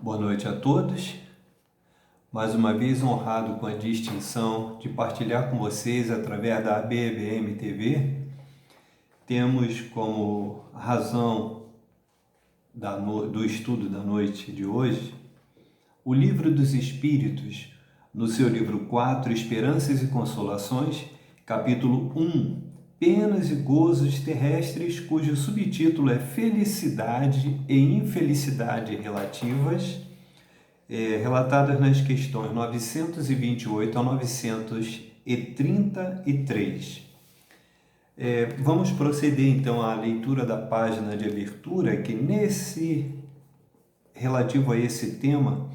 Boa noite a todos. Mais uma vez honrado com a distinção de partilhar com vocês através da ABVM TV. Temos como razão do estudo da noite de hoje o Livro dos Espíritos, no seu livro 4, Esperanças e Consolações, capítulo 1, Penas e Gozos Terrestres, cujo subtítulo é Felicidade e Infelicidade Relativas, relatadas nas questões 928 a 933. Vamos proceder então à leitura da página de abertura, que relativo a esse tema,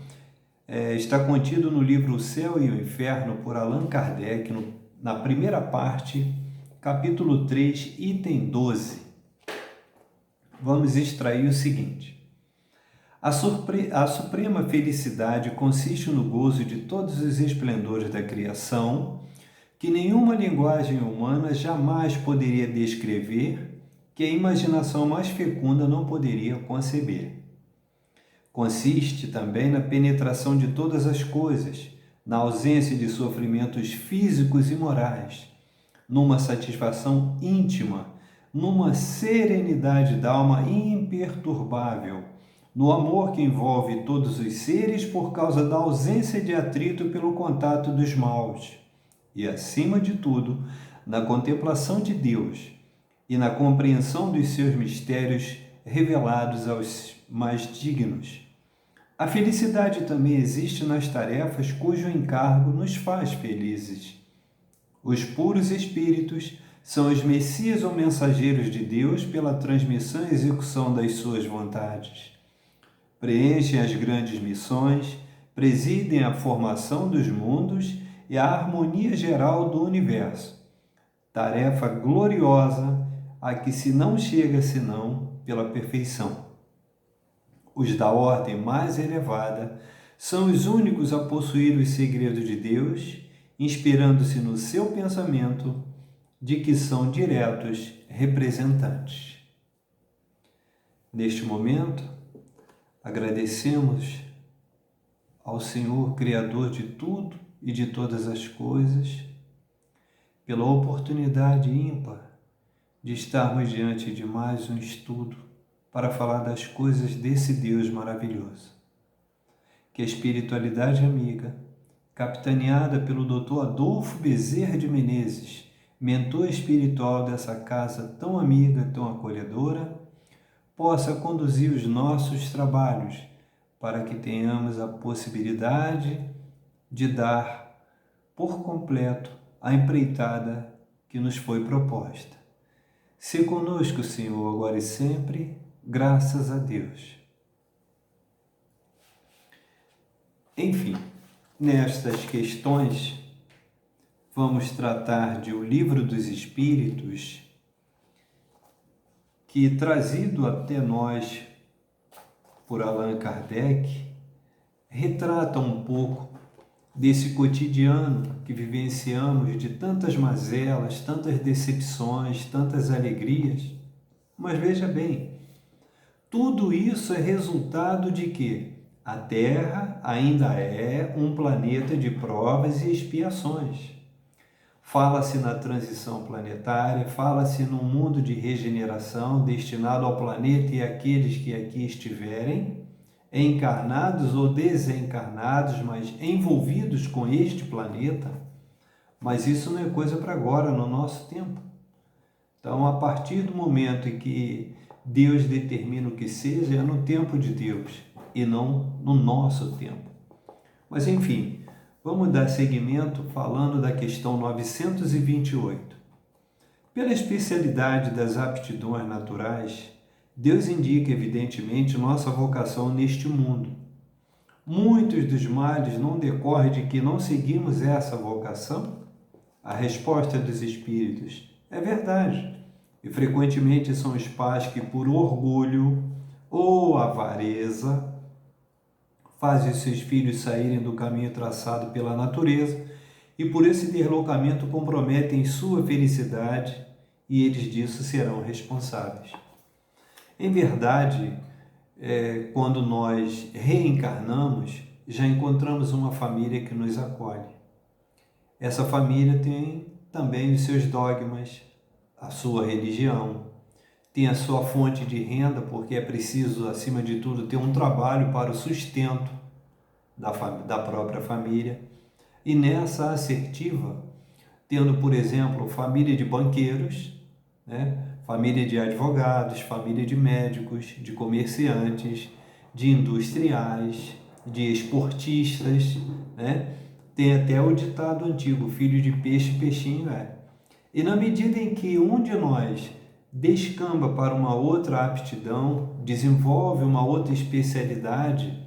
está contido no livro O Céu e o Inferno, por Allan Kardec, na primeira parte, capítulo 3, item 12. Vamos extrair o seguinte: a suprema felicidade consiste no gozo de todos os esplendores da criação, que nenhuma linguagem humana jamais poderia descrever, que a imaginação mais fecunda não poderia conceber. Consiste também na penetração de todas as coisas, na ausência de sofrimentos físicos e morais, numa satisfação íntima, numa serenidade d'alma imperturbável, no amor que envolve todos os seres por causa da ausência de atrito pelo contato dos maus, e, acima de tudo, na contemplação de Deus e na compreensão dos seus mistérios revelados aos mais dignos. A felicidade também existe nas tarefas cujo encargo nos faz felizes. Os puros espíritos são os messias ou mensageiros de Deus pela transmissão e execução das suas vontades. Preenchem as grandes missões, presidem a formação dos mundos e a harmonia geral do universo. Tarefa gloriosa a que se não chega senão pela perfeição. Os da ordem mais elevada são os únicos a possuir os segredos de Deus, inspirando-se no seu pensamento, de que são diretos representantes. Neste momento, agradecemos ao Senhor, Criador de tudo e de todas as coisas, pela oportunidade ímpar de estarmos diante de mais um estudo para falar das coisas desse Deus maravilhoso. Que a espiritualidade amiga, capitaneada pelo Dr. Adolfo Bezerra de Menezes, mentor espiritual dessa casa tão amiga, tão acolhedora, possa conduzir os nossos trabalhos para que tenhamos a possibilidade de dar por completo a empreitada que nos foi proposta. Se conosco, Senhor, agora e sempre, graças a Deus. Enfim, nestas questões, vamos tratar de O Livro dos Espíritos, que, trazido até nós por Allan Kardec, retrata um pouco desse cotidiano que vivenciamos, de tantas mazelas, tantas decepções, tantas alegrias. Mas veja bem, tudo isso é resultado de que a Terra ainda é um planeta de provas e expiações. Fala-se na transição planetária, fala-se num mundo de regeneração destinado ao planeta e àqueles que aqui estiverem, encarnados ou desencarnados, mas envolvidos com este planeta. Mas isso não é coisa para agora, no nosso tempo. Então, a partir do momento em que Deus determina o que seja, é no tempo de Deus e não no nosso tempo. Mas, enfim, vamos dar seguimento falando da questão 928. Pela especialidade das aptidões naturais, Deus indica, evidentemente, nossa vocação neste mundo. Muitos dos males não decorrem de que não seguimos essa vocação? A resposta dos espíritos é verdade. E frequentemente são os pais que, por orgulho ou avareza, fazem seus filhos saírem do caminho traçado pela natureza e, por esse deslocamento, comprometem sua felicidade e eles disso serão responsáveis. Em verdade, quando nós reencarnamos, já encontramos uma família que nos acolhe. Essa família tem também os seus dogmas, a sua religião, tem a sua fonte de renda, porque é preciso, acima de tudo, ter um trabalho para o sustento da própria família. E nessa assertiva, tendo, por exemplo, família de banqueiros, né? Família de advogados, família de médicos, de comerciantes, de industriais, de esportistas, né? Tem até o ditado antigo, filho de peixe, peixinho é. E na medida em que um de nós descamba para uma outra aptidão, desenvolve uma outra especialidade,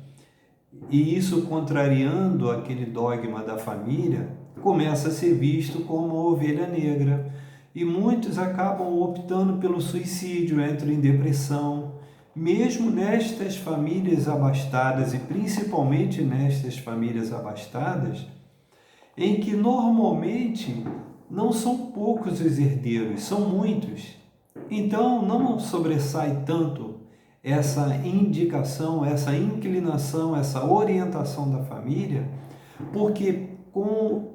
e isso contrariando aquele dogma da família, começa a ser visto como uma ovelha negra. E muitos acabam optando pelo suicídio, entram em depressão. Mesmo nestas famílias abastadas, e principalmente nestas famílias abastadas, em que normalmente não são poucos os herdeiros, são muitos. Então não sobressai tanto essa indicação, essa inclinação, essa orientação da família, porque com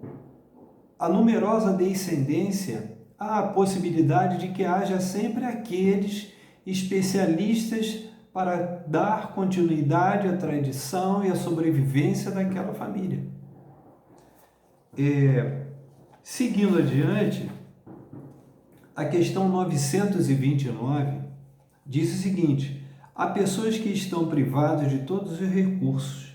a numerosa descendência, há a possibilidade de que haja sempre aqueles especialistas para dar continuidade à tradição e à sobrevivência daquela família. Seguindo adiante, a questão 929 diz o seguinte: há pessoas que estão privadas de todos os recursos.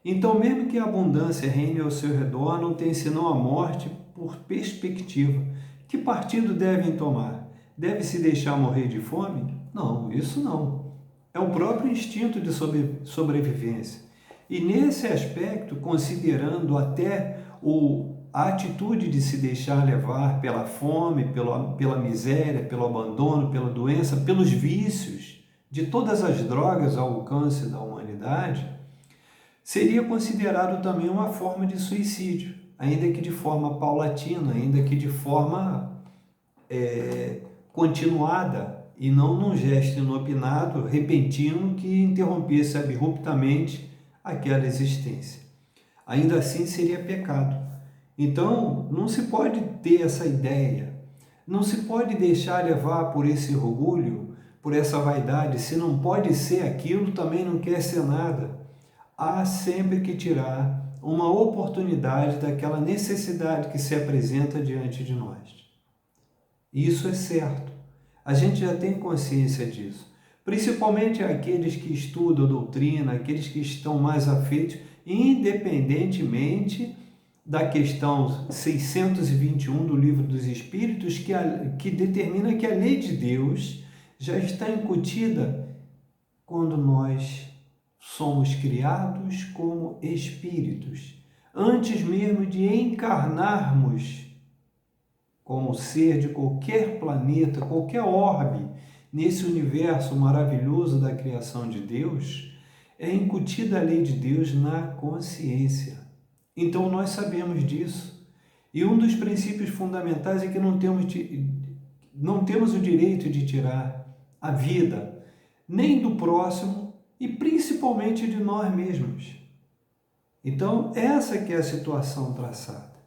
Então, mesmo que a abundância reine ao seu redor, não tem senão a morte por perspectiva. Que partido devem tomar? Deve-se deixar morrer de fome? Não, isso não. É o próprio instinto de sobrevivência. E nesse aspecto, considerando até a atitude de se deixar levar pela fome, pela miséria, pelo abandono, pela doença, pelos vícios, de todas as drogas ao alcance da humanidade, seria considerado também uma forma de suicídio, ainda que de forma paulatina, ainda que de forma continuada, e não num gesto inopinado, repentino, que interrompesse abruptamente aquela existência. Ainda assim seria pecado. Então, não se pode ter essa ideia, não se pode deixar levar por esse orgulho, por essa vaidade. Se não pode ser aquilo, também não quer ser nada. Há sempre que tirar uma oportunidade daquela necessidade que se apresenta diante de nós. Isso é certo. A gente já tem consciência disso. Principalmente aqueles que estudam doutrina, aqueles que estão mais afeitos, independentemente da questão 621 do Livro dos Espíritos, que determina que a lei de Deus já está incutida quando nós somos criados como espíritos, antes mesmo de encarnarmos como ser de qualquer planeta, qualquer orbe, nesse universo maravilhoso da criação de Deus, é incutida a lei de Deus na consciência. Então nós sabemos disso. E um dos princípios fundamentais é que não temos o direito de tirar a vida, nem do próximo e principalmente de nós mesmos. Então, essa que é a situação traçada.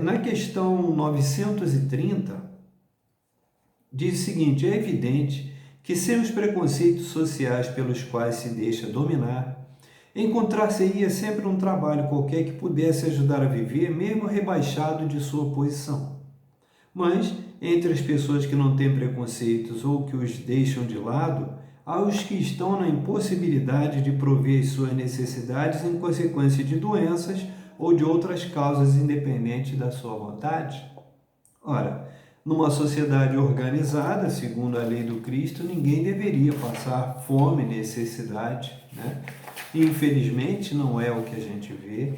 Na questão 930, diz o seguinte: é evidente que sem os preconceitos sociais pelos quais se deixa dominar, encontrar-se-ia sempre um trabalho qualquer que pudesse ajudar a viver, mesmo rebaixado de sua posição. Mas, entre as pessoas que não têm preconceitos ou que os deixam de lado, há os que estão na impossibilidade de prover as suas necessidades em consequência de doenças ou de outras causas independentes da sua vontade. Ora, numa sociedade organizada, segundo a lei do Cristo, ninguém deveria passar fome e necessidade, né? Infelizmente, não é o que a gente vê,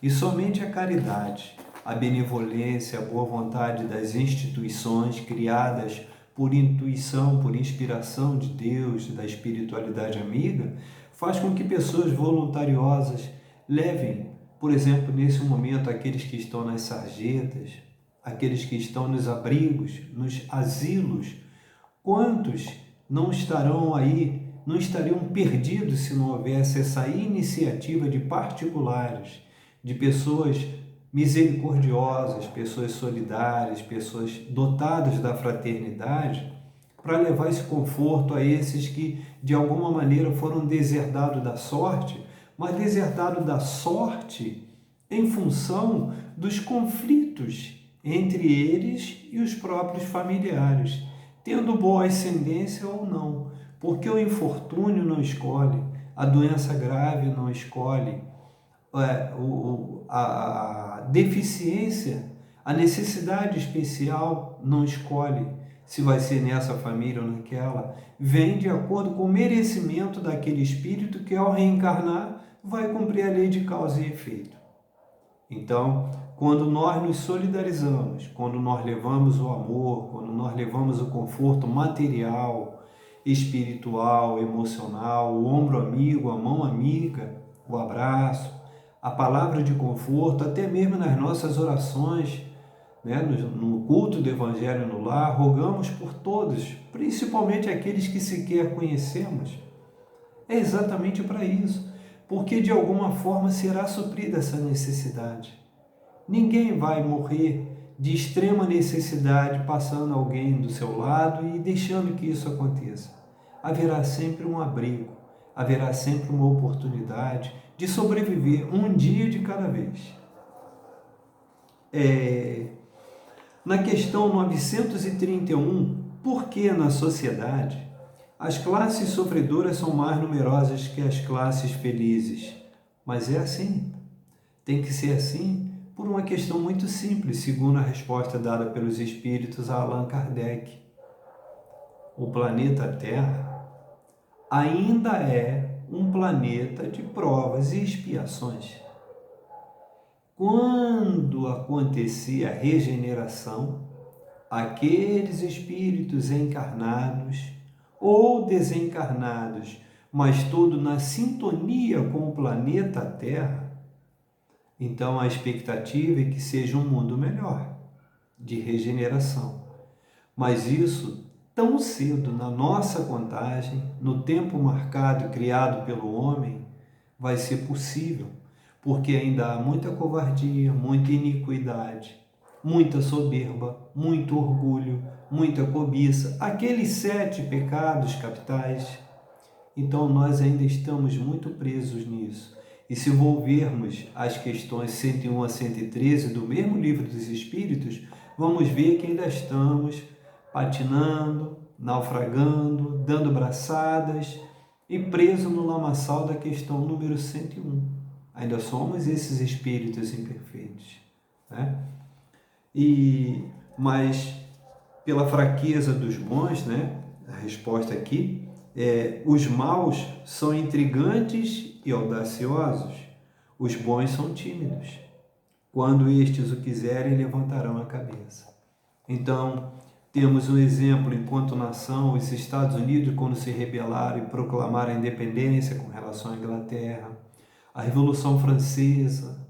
e somente a caridade, a benevolência, a boa vontade das instituições criadas por intuição, por inspiração de Deus, da espiritualidade amiga, faz com que pessoas voluntariosas levem, por exemplo, nesse momento, aqueles que estão nas sarjetas, aqueles que estão nos abrigos, nos asilos. Quantos não estarão aí não estariam perdidos se não houvesse essa iniciativa de particulares, de pessoas misericordiosas, pessoas solidárias, pessoas dotadas da fraternidade, para levar esse conforto a esses que, de alguma maneira, foram deserdados da sorte, mas deserdados da sorte em função dos conflitos entre eles e os próprios familiares, tendo boa ascendência ou não, porque o infortúnio não escolhe, a doença grave não escolhe, a deficiência, a necessidade especial não escolhe se vai ser nessa família ou naquela, vem de acordo com o merecimento daquele espírito que, ao reencarnar, vai cumprir a lei de causa e efeito. Então, quando nós nos solidarizamos, quando nós levamos o amor, quando nós levamos o conforto material, espiritual, emocional, o ombro amigo, a mão amiga, o abraço, a palavra de conforto, até mesmo nas nossas orações, né, no culto do Evangelho no lar, rogamos por todos, principalmente aqueles que sequer conhecemos. É exatamente para isso, porque de alguma forma será suprida essa necessidade. Ninguém vai morrer de extrema necessidade passando alguém do seu lado e deixando que isso aconteça. Haverá sempre um abrigo, haverá sempre uma oportunidade de sobreviver um dia de cada vez. Na questão 931, por que na sociedade as classes sofredoras são mais numerosas que as classes felizes? Mas é assim. Tem que ser assim por uma questão muito simples, segundo a resposta dada pelos espíritos a Allan Kardec. O planeta Terra ainda é um planeta de provas e expiações. Quando acontecia a regeneração, aqueles espíritos encarnados ou desencarnados, mas tudo na sintonia com o planeta Terra, então a expectativa é que seja um mundo melhor, de regeneração. Mas isso, tão cedo na nossa contagem, no tempo marcado e criado pelo homem, vai ser possível, porque ainda há muita covardia, muita iniquidade, muita soberba, muito orgulho, muita cobiça, aqueles 7 pecados capitais. Então nós ainda estamos muito presos nisso. E se volvermos às questões 101 a 113 do mesmo livro dos Espíritos, vamos ver que ainda estamos patinando, naufragando, dando braçadas e presos no lamaçal da questão número 101. Ainda somos esses espíritos imperfeitos, né? Mas pela fraqueza dos bons, né? A resposta aqui os maus são intrigantes e audaciosos, os bons são tímidos. Quando estes o quiserem, levantarão a cabeça. Então, temos um exemplo enquanto nação, os Estados Unidos, quando se rebelaram e proclamaram a independência com relação à Inglaterra, a Revolução Francesa,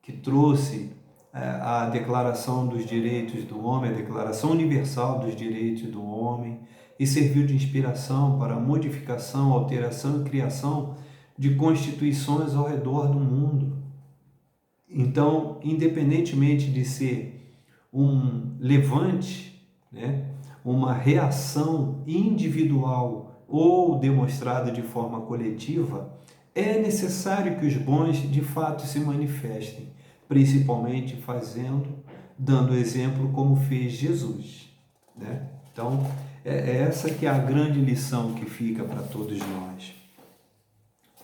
que trouxe a Declaração dos Direitos do Homem, a Declaração Universal dos Direitos do Homem, e serviu de inspiração para a modificação, alteração e criação de constituições ao redor do mundo. Então, independentemente de ser um levante, né, uma reação individual ou demonstrada de forma coletiva, é necessário que os bons de fato se manifestem, principalmente dando exemplo como fez Jesus, né? Então, é essa que é a grande lição que fica para todos nós.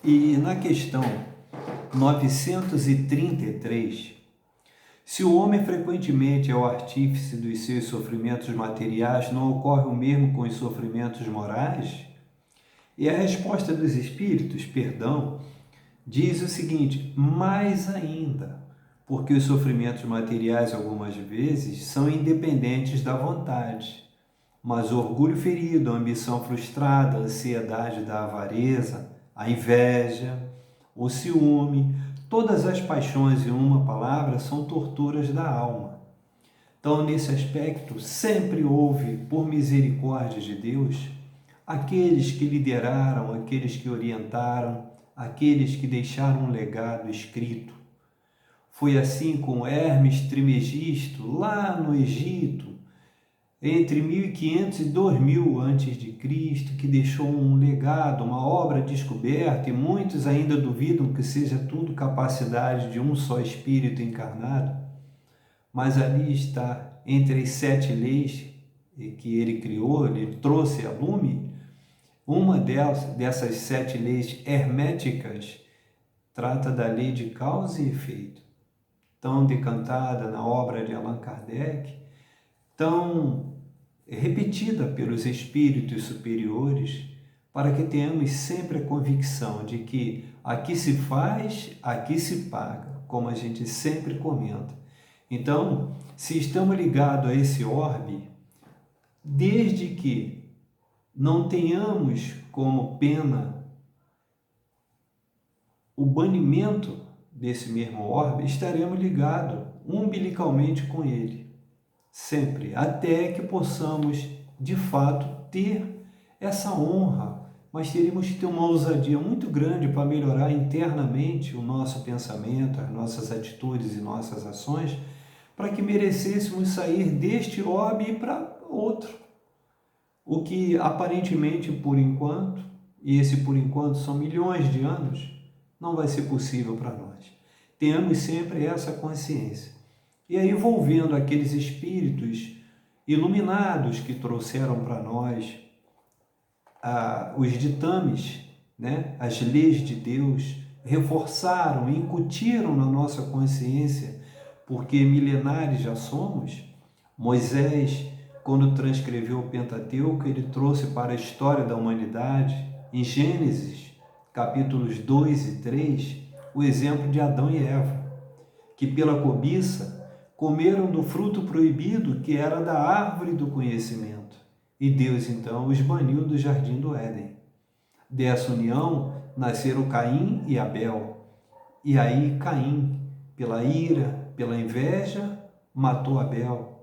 E na questão 933, se o homem frequentemente é o artífice dos seus sofrimentos materiais, não ocorre o mesmo com os sofrimentos morais? E a resposta dos espíritos, diz o seguinte: mais ainda, porque os sofrimentos materiais algumas vezes são independentes da vontade, mas o orgulho ferido, a ambição frustrada, a ansiedade da avareza, a inveja, o ciúme, todas as paixões, em uma palavra, são torturas da alma. Então, nesse aspecto, sempre houve, por misericórdia de Deus, aqueles que lideraram, aqueles que orientaram, aqueles que deixaram um legado escrito. Foi assim com Hermes Trismegisto, lá no Egito, entre 1500 e 2000 antes de Cristo, que deixou um legado, uma obra descoberta, e muitos ainda duvidam que seja tudo capacidade de um só espírito encarnado, mas ali está, entre as 7 leis que ele criou, ele trouxe a lume, uma dessas 7 leis herméticas trata da lei de causa e efeito, tão decantada na obra de Allan Kardec, tão repetida pelos espíritos superiores, para que tenhamos sempre a convicção de que aqui se faz, aqui se paga, como a gente sempre comenta. Então, se estamos ligados a esse orbe, desde que não tenhamos como pena o banimento desse mesmo orbe, estaremos ligados umbilicalmente com ele, sempre, até que possamos, de fato, ter essa honra, mas teríamos que ter uma ousadia muito grande para melhorar internamente o nosso pensamento, as nossas atitudes e nossas ações, para que merecêssemos sair deste orbe e para outro. O que aparentemente, por enquanto, e esse por enquanto são milhões de anos, não vai ser possível para nós. Tenhamos sempre essa consciência. E aí, envolvendo aqueles espíritos iluminados que trouxeram para nós os ditames, né, as leis de Deus, reforçaram, incutiram na nossa consciência, porque milenares já somos. Moisés, quando transcreveu o Pentateuco, ele trouxe para a história da humanidade, em Gênesis, capítulos 2 e 3, o exemplo de Adão e Eva, que pela cobiça comeram do fruto proibido que era da árvore do conhecimento. E Deus, então, os baniu do jardim do Éden. Dessa união nasceram Caim e Abel. E aí Caim, pela ira, pela inveja, matou Abel.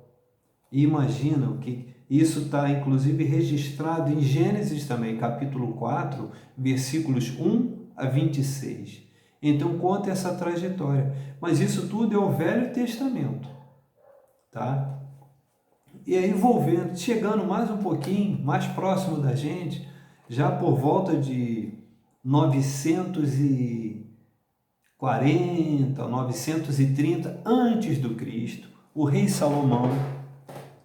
E imagina o que isso está, inclusive, registrado em Gênesis também, capítulo 4, versículos 1 a 26. Então, conta essa trajetória. Mas isso tudo é o Velho Testamento, tá? E aí, envolvendo, chegando mais um pouquinho, mais próximo da gente, já por volta de 940, 930 antes do Cristo, o rei Salomão,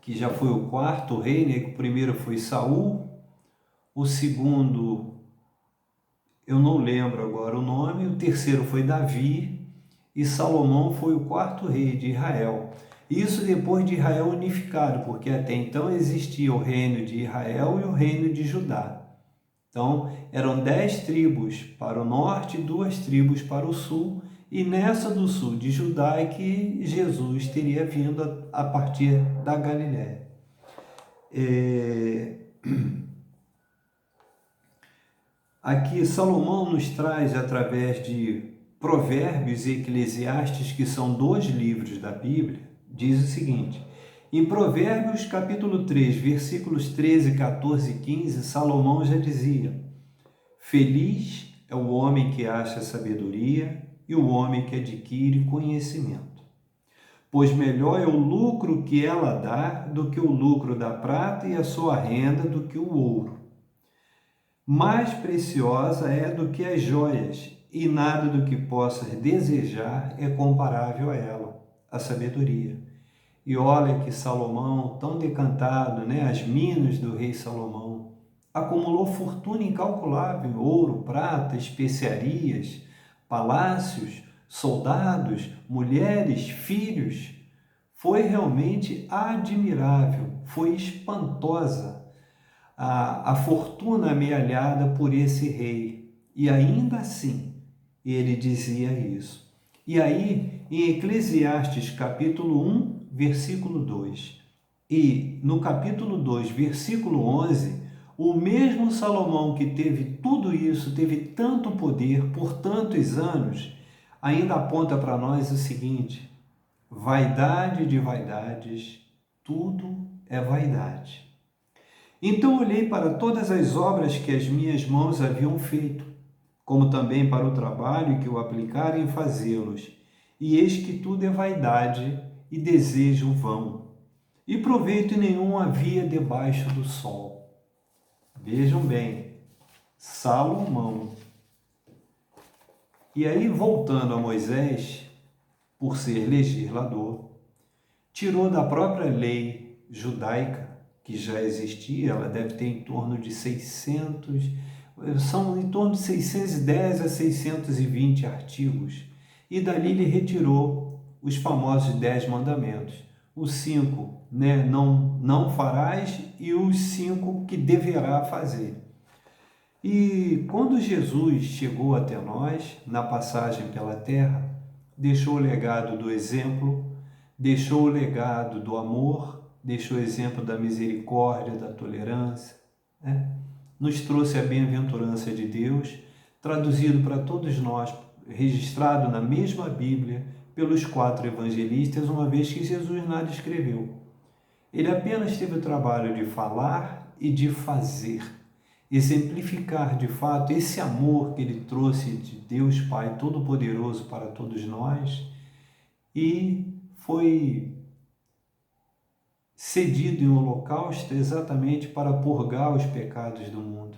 que já foi o quarto rei, né? O primeiro foi Saul, o segundo eu não lembro agora o nome, o terceiro foi Davi, e Salomão foi o quarto rei de Israel. Isso depois de Israel unificado, porque até então existia o reino de Israel e o reino de Judá. Então, eram 10 tribos para o norte e 2 tribos para o sul, e nessa do sul de Judá é que Jesus teria vindo a partir da Galiléia. Aqui Salomão nos traz, através de Provérbios e Eclesiastes, que são 2 livros da Bíblia, diz o seguinte: em Provérbios capítulo 3, versículos 13, 14 e 15, Salomão já dizia: feliz é o homem que acha sabedoria e o homem que adquire conhecimento, pois melhor é o lucro que ela dá do que o lucro da prata e a sua renda do que o ouro. Mais preciosa é do que as joias, e nada do que possas desejar é comparável a ela, a sabedoria. E olha que Salomão, tão decantado, né, as minas do rei Salomão, acumulou fortuna incalculável, ouro, prata, especiarias, palácios, soldados, mulheres, filhos. Foi realmente admirável, foi espantosa a fortuna amealhada por esse rei. E ainda assim, ele dizia isso. E aí, em Eclesiastes capítulo 1, versículo 2, e no capítulo 2, versículo 11, o mesmo Salomão que teve tudo isso, teve tanto poder por tantos anos, ainda aponta para nós o seguinte: vaidade de vaidades, tudo é vaidade. Então olhei para todas as obras que as minhas mãos haviam feito, como também para o trabalho que eu aplicara em fazê-los. E eis que tudo é vaidade e desejo vão, e proveito nenhum havia debaixo do sol. Vejam bem, Salomão. E aí, voltando a Moisés, por ser legislador, tirou da própria lei judaica, que já existia, ela deve ter em torno de 600, são em torno de 610 a 620 artigos, e dali ele retirou os famosos 10 mandamentos, os 5, né, não farás, e os 5 que deverá fazer. E quando Jesus chegou até nós, na passagem pela terra, deixou o legado do exemplo, deixou o legado do amor, deixou o exemplo da misericórdia, da tolerância, né? Nos trouxe a bem-aventurança de Deus, traduzido para todos nós, registrado na mesma Bíblia, pelos 4 evangelistas, uma vez que Jesus nada escreveu. Ele apenas teve o trabalho de falar e de fazer, exemplificar de fato esse amor que ele trouxe de Deus Pai Todo-Poderoso para todos nós, e foi cedido em holocausto exatamente para purgar os pecados do mundo.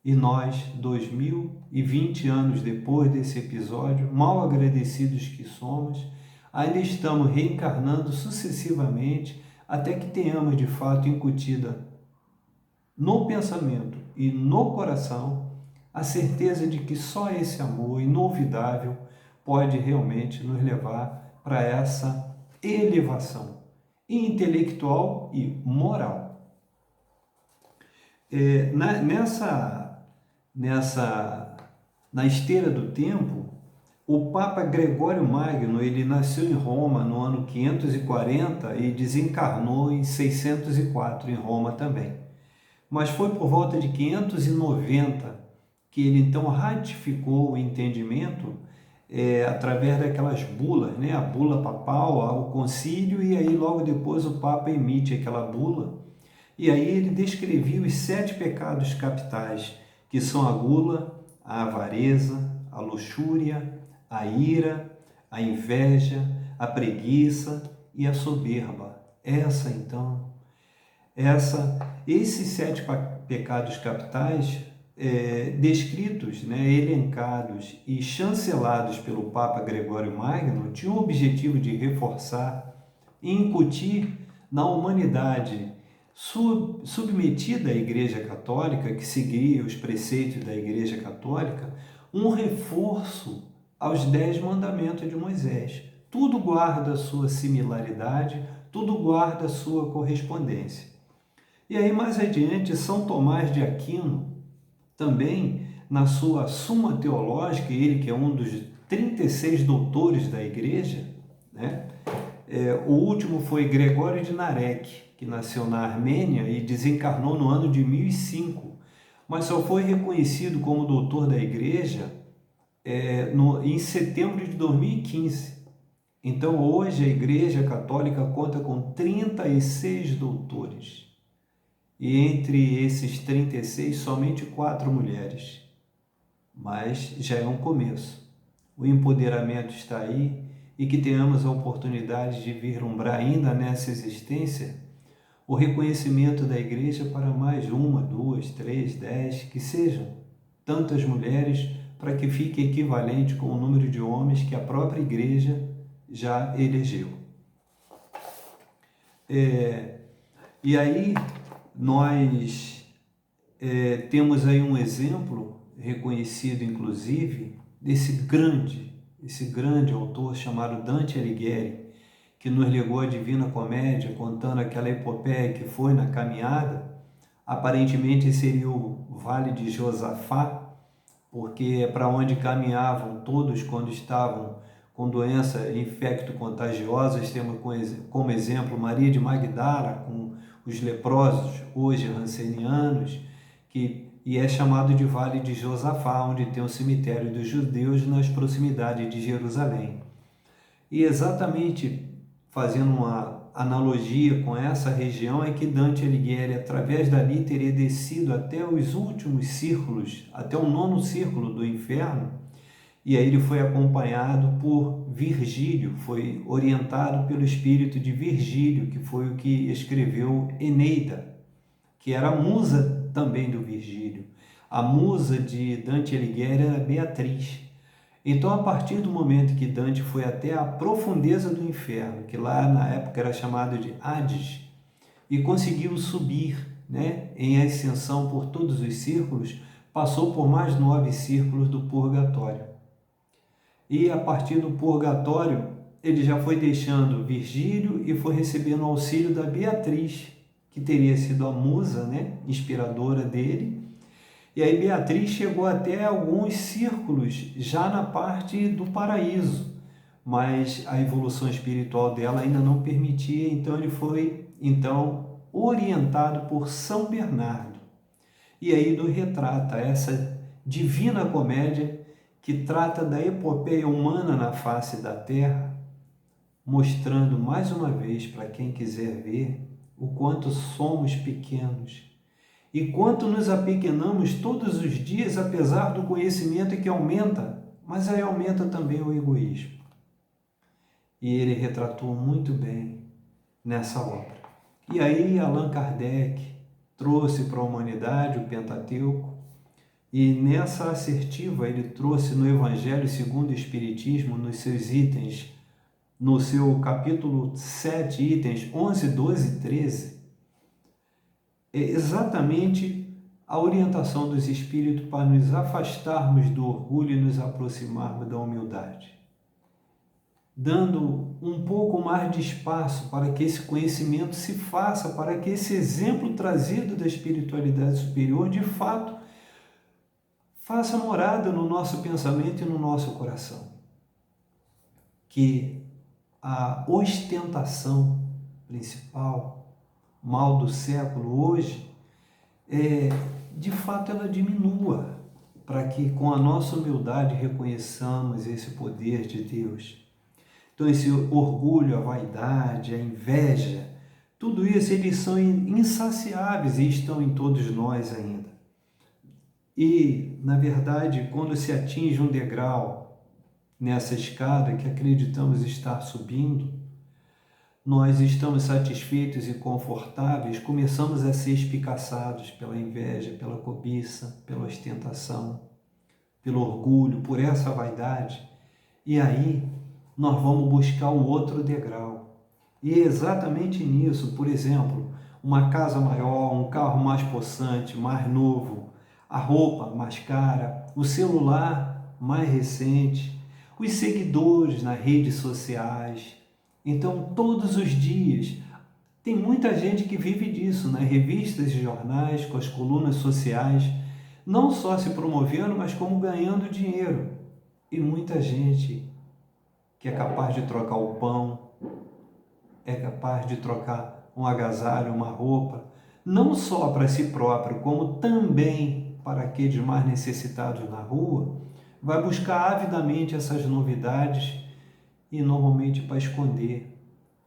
E nós, 2020 anos depois desse episódio, mal agradecidos que somos, ainda estamos reencarnando sucessivamente até que tenhamos de fato incutida no pensamento e no coração a certeza de que só esse amor inolvidável pode realmente nos levar para essa elevação intelectual e moral. Na esteira do tempo, o Papa Gregório Magno, ele nasceu em Roma no ano 540 e desencarnou em 604 em Roma também. Mas foi por volta de 590 que ele então ratificou o entendimento através daquelas bulas, né? A bula papal, o concílio, e aí logo depois o Papa emite aquela bula, e aí ele descrevia os 7 pecados capitais, que são a gula, a avareza, a luxúria, a ira, a inveja, a preguiça e a soberba. Esses 7 pecados capitais descritos, né, elencados e chancelados pelo Papa Gregório Magno, tinham o objetivo de reforçar e incutir na humanidade submetida à Igreja Católica, que seguia os preceitos da Igreja Católica, um reforço aos 10 mandamentos de Moisés. Tudo guarda a sua similaridade, tudo guarda a sua correspondência. E aí, mais adiante, São Tomás de Aquino, também na sua Suma Teológica, ele que é um dos 36 doutores da Igreja, né? O último foi Gregório de Narek, que nasceu na Armênia e desencarnou no ano de 1005, mas só foi reconhecido como doutor da Igreja em setembro de 2015. Então, hoje, a Igreja Católica conta com 36 doutores. E entre esses 36, somente 4 mulheres. Mas já é um começo. O empoderamento está aí, e que tenhamos a oportunidade de vislumbrar ainda nessa existência o reconhecimento da Igreja para mais 1, 2, 3, 10, que sejam tantas mulheres, para que fique equivalente com o número de homens que a própria Igreja já elegeu. E aí nós temos aí um exemplo reconhecido, inclusive, desse grande autor chamado Dante Alighieri, que nos legou a Divina Comédia, contando aquela epopeia que foi na caminhada. Aparentemente seria o Vale de Josafá, porque é para onde caminhavam todos quando estavam com doença infecto-contagiosas. Temos como exemplo Maria de Magdala, com os leprosos, hoje rancenianos, e é chamado de Vale de Josafá, onde tem o cemitério dos judeus nas proximidades de Jerusalém. E exatamente fazendo analogia com essa região é que Dante Alighieri, através dali, teria descido até os últimos círculos, até o 9º círculo do inferno, e aí ele foi acompanhado por Virgílio, foi orientado pelo espírito de Virgílio, que foi o que escreveu Eneida, que era a musa também do Virgílio. A musa de Dante Alighieri era Beatriz. Então, a partir do momento que Dante foi até a profundeza do inferno, que lá na época era chamado de Hades, e conseguiu subir, em ascensão por todos os círculos, passou por mais 9 círculos do purgatório. E a partir do purgatório, ele já foi deixando Virgílio e foi recebendo o auxílio da Beatriz, que teria sido a musa, inspiradora dele. E aí Beatriz chegou até alguns círculos já na parte do paraíso, mas a evolução espiritual dela ainda não permitia, então ele foi orientado por São Bernardo. E aí nos retrata essa divina comédia que trata da epopeia humana na face da terra, mostrando mais uma vez para quem quiser ver o quanto somos pequenos e quanto nos apequenamos todos os dias, apesar do conhecimento que aumenta, mas aí aumenta também o egoísmo. E ele retratou muito bem nessa obra. E aí Allan Kardec trouxe para a humanidade o Pentateuco, e nessa assertiva ele trouxe no Evangelho segundo o Espiritismo, nos seus itens, no seu capítulo 7, itens 11, 12 e 13, exatamente a orientação dos Espíritos para nos afastarmos do orgulho e nos aproximarmos da humildade, dando um pouco mais de espaço para que esse conhecimento se faça, para que esse exemplo trazido da espiritualidade superior, de fato, faça morada no nosso pensamento e no nosso coração. Que a ostentação principal, mal do século hoje, de fato ela diminua, para que com a nossa humildade reconheçamos esse poder de Deus. Então esse orgulho, a vaidade, a inveja, tudo isso eles são insaciáveis e estão em todos nós ainda. E, na verdade, quando se atinge um degrau nessa escada que acreditamos estar subindo, nós estamos satisfeitos e confortáveis, começamos a ser espicaçados pela inveja, pela cobiça, pela ostentação, pelo orgulho, por essa vaidade. E aí nós vamos buscar o outro degrau. E é exatamente nisso, por exemplo, uma casa maior, um carro mais possante, mais novo, a roupa mais cara, o celular mais recente, os seguidores nas redes sociais. Então, todos os dias, tem muita gente que vive disso, nas revistas e jornais, com as colunas sociais, não só se promovendo, mas como ganhando dinheiro. E muita gente que é capaz de trocar o pão, é capaz de trocar um agasalho, uma roupa, não só para si próprio, como também para aqueles mais necessitados na rua, vai buscar avidamente essas novidades e normalmente para esconder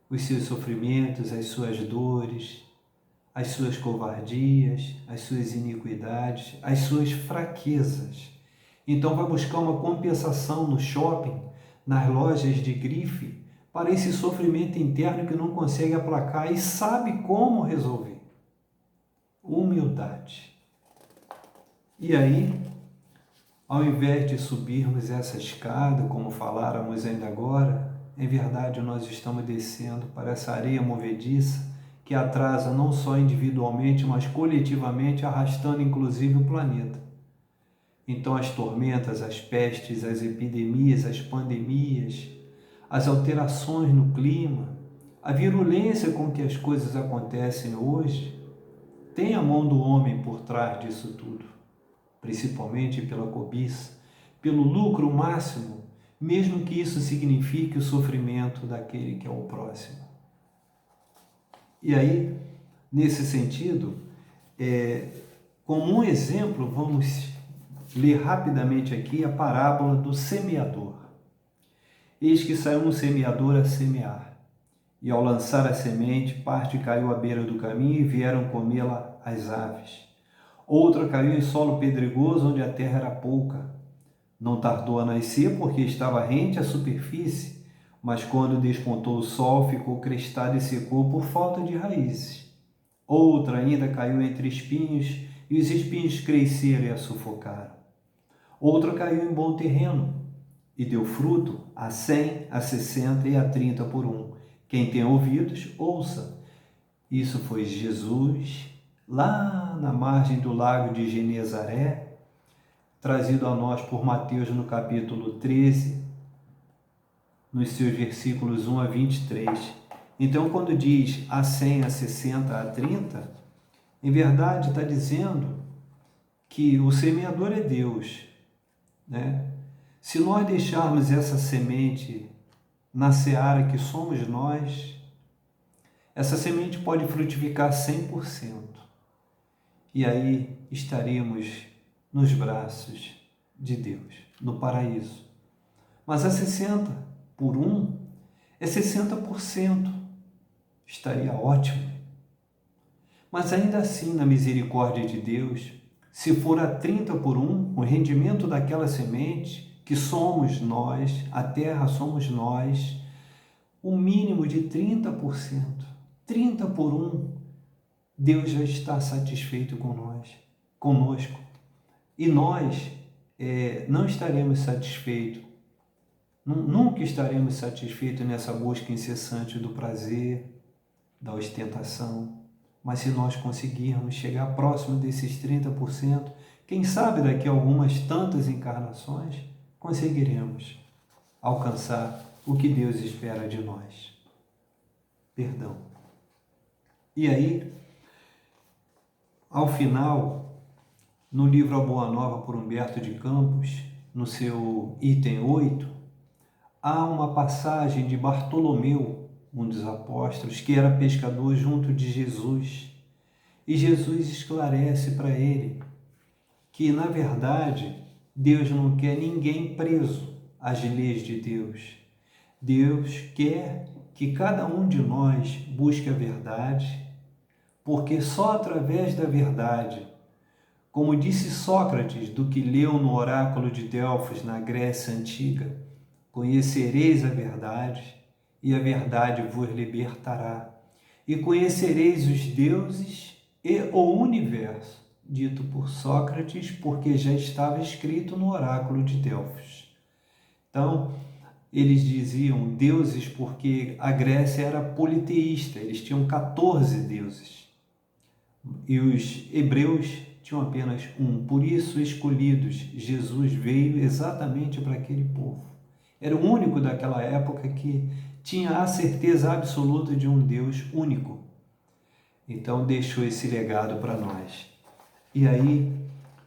os seus sofrimentos, as suas dores, as suas covardias, as suas iniquidades, as suas fraquezas. Então vai buscar uma compensação no shopping, nas lojas de grife, para esse sofrimento interno que não consegue aplacar e sabe como resolver. Humildade. E aí, ao invés de subirmos essa escada, como faláramos ainda agora, em verdade nós estamos descendo para essa areia movediça que atrasa não só individualmente, mas coletivamente, arrastando inclusive o planeta. Então as tormentas, as pestes, as epidemias, as pandemias, as alterações no clima, a virulência com que as coisas acontecem hoje, tem a mão do homem por trás disso tudo. Principalmente pela cobiça, pelo lucro máximo, mesmo que isso signifique o sofrimento daquele que é o próximo. E aí, nesse sentido, como um exemplo, vamos ler rapidamente aqui a parábola do semeador. Eis que saiu um semeador a semear. E ao lançar a semente, parte caiu à beira do caminho e vieram comê-la as aves. Outra caiu em solo pedregoso, onde a terra era pouca. Não tardou a nascer, porque estava rente à superfície, mas quando despontou o sol, ficou crestada e secou por falta de raízes. Outra ainda caiu entre espinhos, e os espinhos cresceram e a sufocaram. Outra caiu em bom terreno, e deu fruto a 100, a 60 e a 30 por um. Quem tem ouvidos, ouça. Isso foi Jesus, lá na margem do lago de Genezaré, trazido a nós por Mateus no capítulo 13, nos seus versículos 1 a 23. Então, quando diz a 100, a 60, a 30, em verdade está dizendo que o semeador é Deus, né? Se nós deixarmos essa semente na seara que somos nós, essa semente pode frutificar 100%. E aí estaremos nos braços de Deus, no paraíso. Mas a 60 por 1 é 60%. Estaria ótimo. Mas ainda assim, na misericórdia de Deus, se for a 30 por 1, o rendimento daquela semente, que somos nós, a terra somos nós, o mínimo de 30%. 30 por 1, Deus já está satisfeito conosco. E nós não estaremos satisfeitos, nunca estaremos satisfeitos nessa busca incessante do prazer, da ostentação. Mas se nós conseguirmos chegar próximo desses 30%, quem sabe daqui a algumas tantas encarnações, conseguiremos alcançar o que Deus espera de nós. Perdão. E aí, ao final, no livro A Boa Nova por Humberto de Campos, no seu item 8, há uma passagem de Bartolomeu, um dos apóstolos, que era pescador junto de Jesus. E Jesus esclarece para ele que, na verdade, Deus não quer ninguém preso às leis de Deus. Deus quer que cada um de nós busque a verdade, porque só através da verdade, como disse Sócrates, do que leu no oráculo de Delfos, na Grécia Antiga, conhecereis a verdade, e a verdade vos libertará. E conhecereis os deuses e o universo, dito por Sócrates, porque já estava escrito no oráculo de Delfos. Então, eles diziam deuses porque a Grécia era politeísta, eles tinham 14 deuses. E os hebreus tinham apenas um, por isso escolhidos. Jesus veio exatamente para aquele povo. Era o único daquela época que tinha a certeza absoluta de um Deus único. Então deixou esse legado para nós. E aí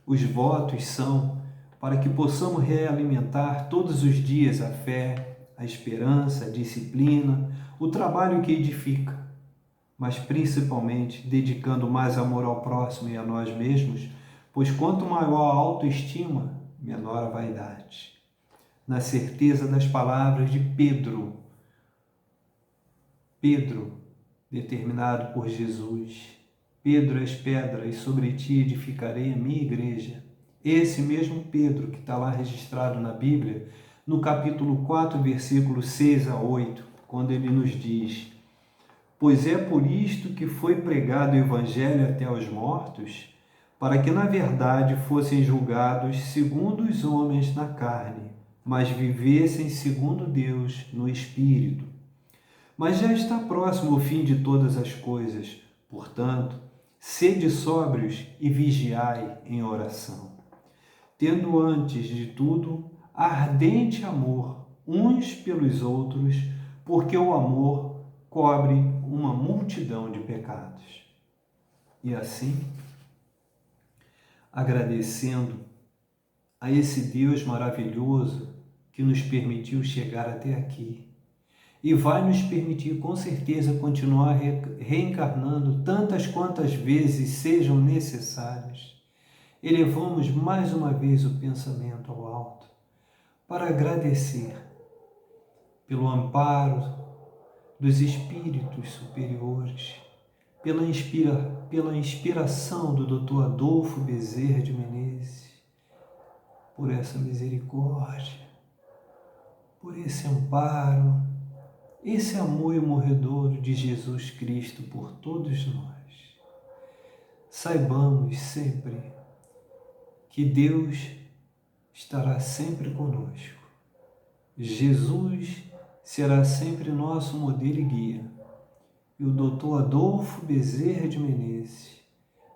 os votos são para que possamos realimentar todos os dias a fé, a esperança, a disciplina, o trabalho que edifica, mas principalmente dedicando mais amor ao próximo e a nós mesmos, pois quanto maior a autoestima, menor a vaidade. Na certeza das palavras de Pedro, determinado por Jesus: Pedro, és pedra, e sobre ti edificarei a minha igreja. Esse mesmo Pedro que está lá registrado na Bíblia, no capítulo 4, versículos 6 a 8, quando ele nos diz: pois é por isto que foi pregado o Evangelho até aos mortos, para que na verdade fossem julgados segundo os homens na carne, mas vivessem segundo Deus no Espírito. Mas já está próximo o fim de todas as coisas. Portanto, sede sóbrios e vigiai em oração, tendo antes de tudo ardente amor uns pelos outros, porque o amor cobre uma multidão de pecados. E assim, agradecendo a esse Deus maravilhoso que nos permitiu chegar até aqui, e vai nos permitir, com certeza, continuar reencarnando tantas quantas vezes sejam necessárias. Elevamos mais uma vez o pensamento ao alto para agradecer pelo amparo, dos espíritos superiores, pela inspiração do Dr. Adolfo Bezerra de Menezes, por essa misericórdia, por esse amparo, esse amor imorredouro de Jesus Cristo por todos nós. Saibamos sempre que Deus estará sempre conosco. Jesus será sempre nosso modelo e guia. E o Dr. Adolfo Bezerra de Menezes,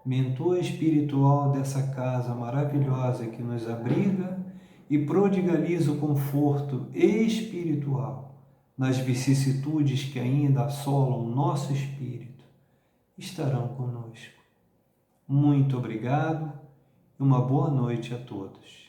mentor espiritual dessa casa maravilhosa que nos abriga e prodigaliza o conforto espiritual nas vicissitudes que ainda assolam nosso espírito, estarão conosco. Muito obrigado e uma boa noite a todos.